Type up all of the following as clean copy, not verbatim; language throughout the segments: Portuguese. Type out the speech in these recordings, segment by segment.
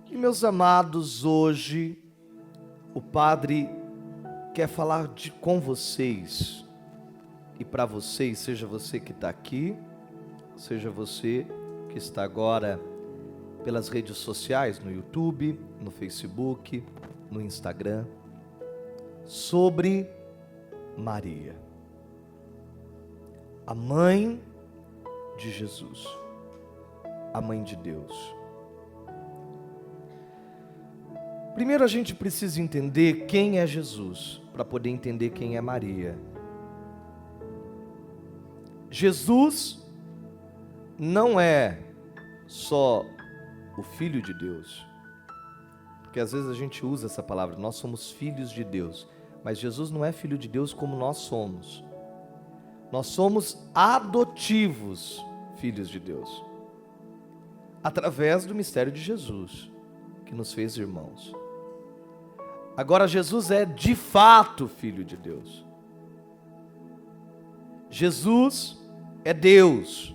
E meus amados, hoje o Padre quer falar com vocês e para vocês, seja você que está aqui, seja você que está agora pelas redes sociais, no YouTube, no Facebook, no Instagram, sobre Maria, a mãe de Jesus, a mãe de Deus. Primeiro a gente precisa entender quem é Jesus, para poder entender quem é Maria. Jesus não é só o Filho de Deus, porque às vezes a gente usa essa palavra, nós somos filhos de Deus, mas Jesus não é filho de Deus como nós somos. Nós somos adotivos filhos de Deus, através do mistério de Jesus, que nos fez irmãos. Agora Jesus é de fato Filho de Deus. Jesus é Deus.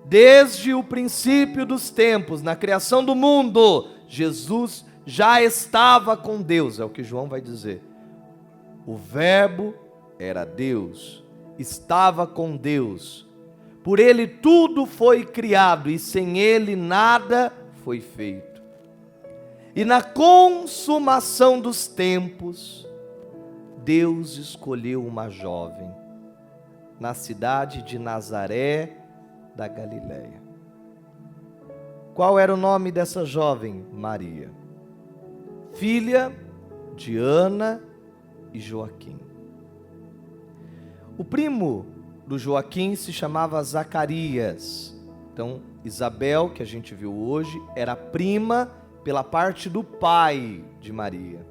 Desde o princípio dos tempos, na criação do mundo, Jesus já estava com Deus, é o que João vai dizer. O Verbo era Deus, estava com Deus. Por ele tudo foi criado e sem ele nada foi feito. E na consumação dos tempos, Deus escolheu uma jovem na cidade de Nazaré da Galileia. Qual era o nome dessa jovem? Maria, filha de Ana e Joaquim. O primo do Joaquim se chamava Zacarias. Então, Isabel, que a gente viu hoje, era prima pela parte do pai de Maria.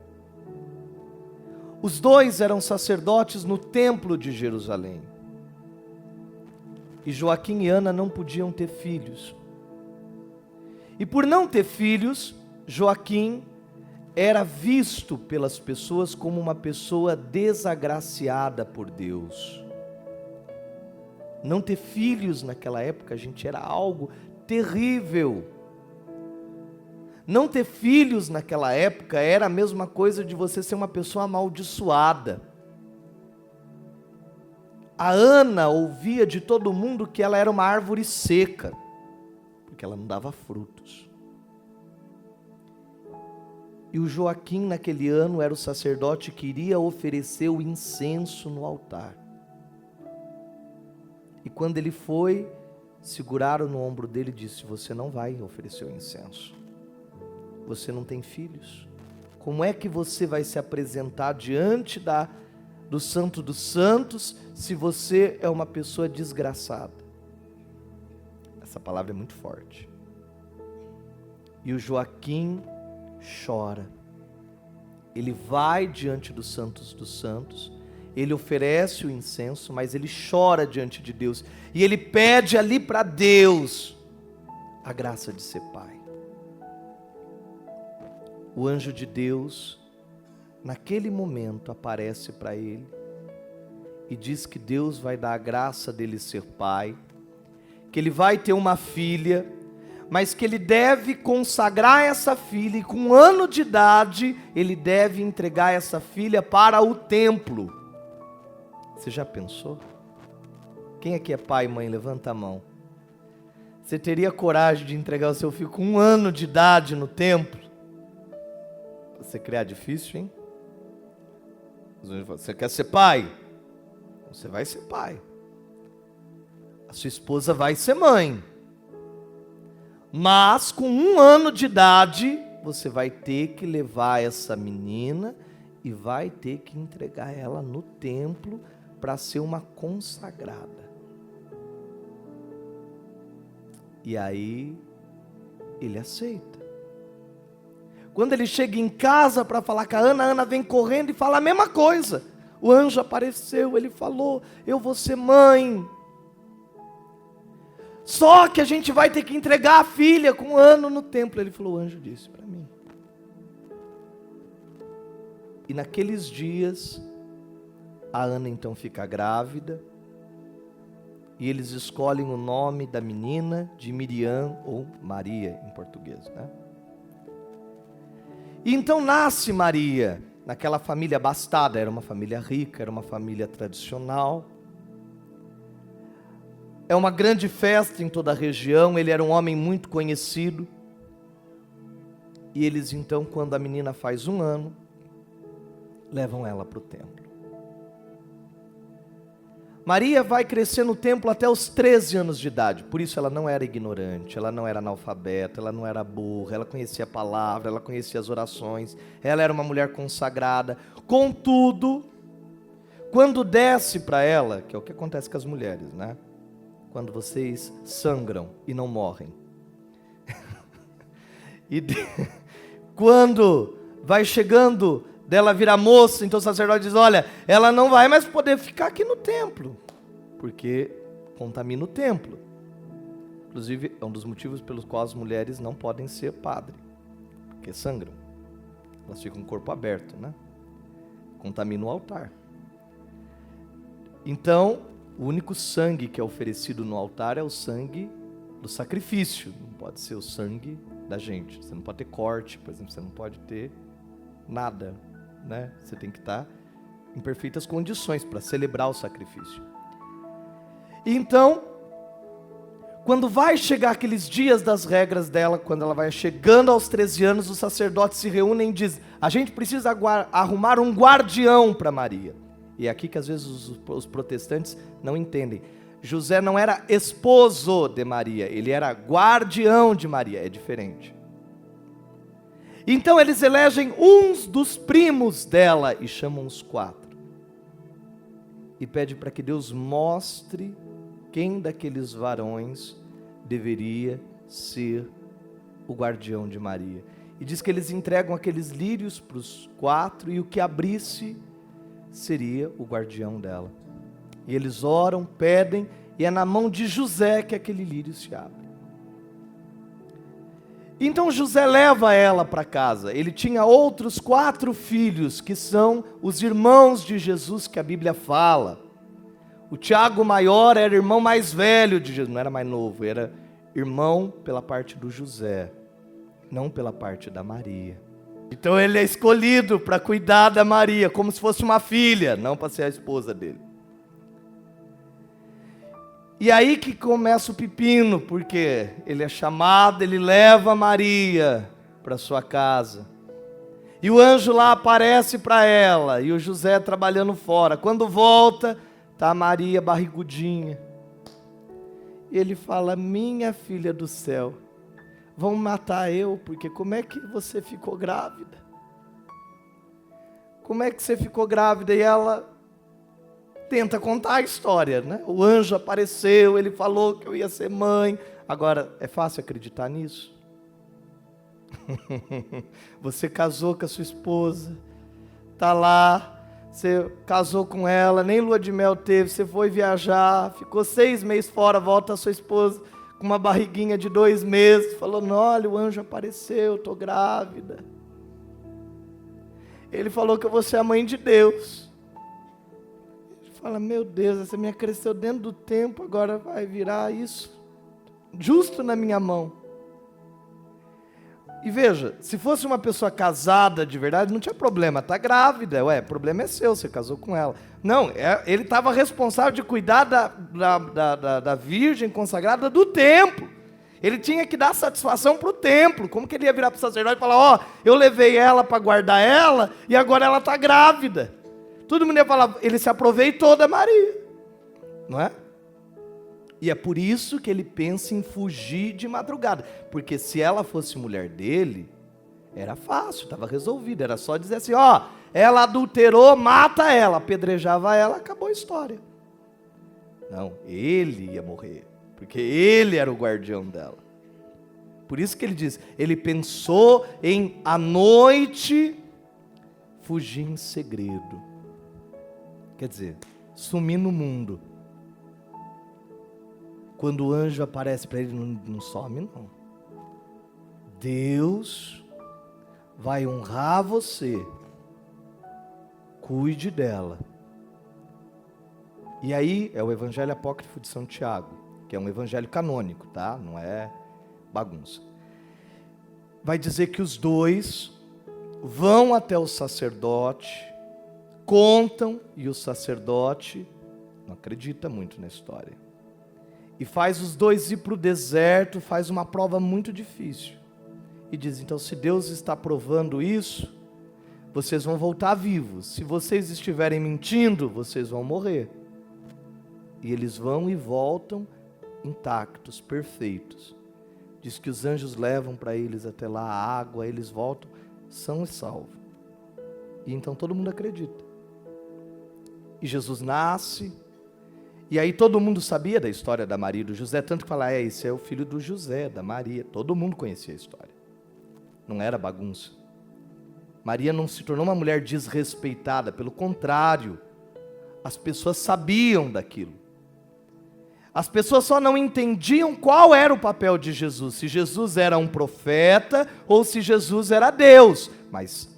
Os dois eram sacerdotes no templo de Jerusalém. E Joaquim e Ana não podiam ter filhos. E por não ter filhos, Joaquim era visto pelas pessoas como uma pessoa desagraciada por Deus. Não ter filhos naquela época, gente, era algo terrível. Não ter filhos naquela época era a mesma coisa de você ser uma pessoa amaldiçoada. A Ana ouvia de todo mundo que ela era uma árvore seca, porque ela não dava frutos. E o Joaquim, naquele ano, era o sacerdote que iria oferecer o incenso no altar. E quando ele foi, seguraram no ombro dele e disse: você não vai oferecer o incenso. Você não tem filhos. Como é que você vai se apresentar diante do Santo dos Santos se você é uma pessoa desgraçada? Essa palavra é muito forte. E o Joaquim chora. Ele vai diante dos Santos dos Santos, ele oferece o incenso, mas ele chora diante de Deus. E ele pede ali para Deus a graça de ser pai. O anjo de Deus, naquele momento, aparece para ele e diz que Deus vai dar a graça dele ser pai, que ele vai ter uma filha, mas que ele deve consagrar essa filha, e com 1 ano de idade, ele deve entregar essa filha para o templo. Você já pensou? Quem aqui é pai e mãe? Levanta a mão. Você teria coragem de entregar o seu filho com 1 ano de idade no templo? Você criar difícil, hein? Você quer ser pai? Você vai ser pai. A sua esposa vai ser mãe. Mas com 1 ano de idade, você vai ter que levar essa menina e vai ter que entregar ela no templo para ser uma consagrada. E aí, ele aceita. Quando ele chega em casa para falar com a Ana vem correndo e fala a mesma coisa. O anjo apareceu, ele falou: eu vou ser mãe. Só que a gente vai ter que entregar a filha com 1 ano no templo. Ele falou: o anjo disse para mim. E naqueles dias, a Ana então fica grávida. E eles escolhem o nome da menina de Miriam, ou Maria em português, né? E então nasce Maria, naquela família abastada, era uma família rica, era uma família tradicional. É uma grande festa em toda a região, ele era um homem muito conhecido. E eles então, quando a menina faz 1 ano, levam ela para o templo. Maria vai crescer no templo até os 13 anos de idade, por isso ela não era ignorante, ela não era analfabeta, ela não era burra, ela conhecia a palavra, ela conhecia as orações, ela era uma mulher consagrada. Contudo, quando desce para ela, que é o que acontece com as mulheres, né? Quando vocês sangram e não morrem. Quando vai chegando dela virar moça, então o sacerdote diz, olha, ela não vai mais poder ficar aqui no templo, porque contamina o templo. Inclusive, é um dos motivos pelos quais as mulheres não podem ser padre, porque sangram. Elas ficam com o corpo aberto, né? Contamina o altar. Então, o único sangue que é oferecido no altar é o sangue do sacrifício, não pode ser o sangue da gente. Você não pode ter corte, por exemplo, você não pode ter nada, né? Você tem que estar em perfeitas condições para celebrar o sacrifício. Então, quando vai chegar aqueles dias das regras dela, quando ela vai chegando aos 13 anos, os sacerdotes se reúnem e dizem, a gente precisa arrumar um guardião para Maria. E é aqui que às vezes os protestantes não entendem. José não era esposo de Maria, ele era guardião de Maria, é diferente. Então eles elegem uns dos primos dela e chamam os 4. E pede para que Deus mostre quem daqueles varões deveria ser o guardião de Maria. E diz que eles entregam aqueles lírios para os 4 e o que abrisse seria o guardião dela. E eles oram, pedem, e é na mão de José que aquele lírio se abre. Então José leva ela para casa. Ele tinha outros 4 filhos, que são os irmãos de Jesus que a Bíblia fala. O Tiago maior era irmão mais velho de Jesus, não era mais novo, era irmão pela parte do José, não pela parte da Maria. Então ele é escolhido para cuidar da Maria, como se fosse uma filha, não para ser a esposa dele. E aí que começa o pepino, porque ele é chamado, ele leva Maria para sua casa. E o anjo lá aparece para ela, e o José trabalhando fora. Quando volta, está a Maria barrigudinha. E ele fala, minha filha do céu, vão matar eu, porque como é que você ficou grávida? Como é que você ficou grávida? E ela tenta contar a história, né? O anjo apareceu, ele falou que eu ia ser mãe. Agora, é fácil acreditar nisso? Você casou com a sua esposa, está lá, você casou com ela, nem lua de mel teve, você foi viajar, ficou 6 meses fora, volta a sua esposa com uma barriguinha de 2 meses, falou, olha, o anjo apareceu, estou grávida. Ele falou que eu vou ser a mãe de Deus. Fala, meu Deus, essa minha cresceu dentro do tempo, agora vai virar isso, justo na minha mão. E veja, se fosse uma pessoa casada de verdade, não tinha problema, está grávida, o problema é seu, você casou com ela. Não, ele estava responsável de cuidar da virgem consagrada do templo. Ele tinha que dar satisfação para o templo. Como que ele ia virar para o sacerdote e falar, eu levei ela para guardar ela, e agora ela está grávida. Todo mundo ia falar, ele se aproveitou da Maria, não é? E é por isso que ele pensa em fugir de madrugada, porque se ela fosse mulher dele, era fácil, estava resolvido, era só dizer assim, ela adulterou, mata ela, apedrejava ela, acabou a história. Não, ele ia morrer, porque ele era o guardião dela. Por isso que ele diz, ele pensou em à noite fugir em segredo. Quer dizer, sumir no mundo. Quando o anjo aparece para ele, não some não. Deus vai honrar você. Cuide dela. E aí é o evangelho apócrifo de São Tiago, que é um evangelho canônico, tá? Não é bagunça. Vai dizer que os dois vão até o sacerdote, contam, e o sacerdote não acredita muito na história. E faz os dois ir para o deserto, faz uma prova muito difícil. E diz, então, se Deus está provando isso, vocês vão voltar vivos. Se vocês estiverem mentindo, vocês vão morrer. E eles vão e voltam intactos, perfeitos. Diz que os anjos levam para eles até lá a água, eles voltam, são e salvos. E então todo mundo acredita. E Jesus nasce, e aí todo mundo sabia da história da Maria e do José, tanto que fala, esse é o filho do José, da Maria. Todo mundo conhecia a história. Não era bagunça. Maria não se tornou uma mulher desrespeitada, pelo contrário, as pessoas sabiam daquilo. As pessoas só não entendiam qual era o papel de Jesus, se Jesus era um profeta ou se Jesus era Deus, mas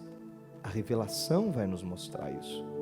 a revelação vai nos mostrar isso.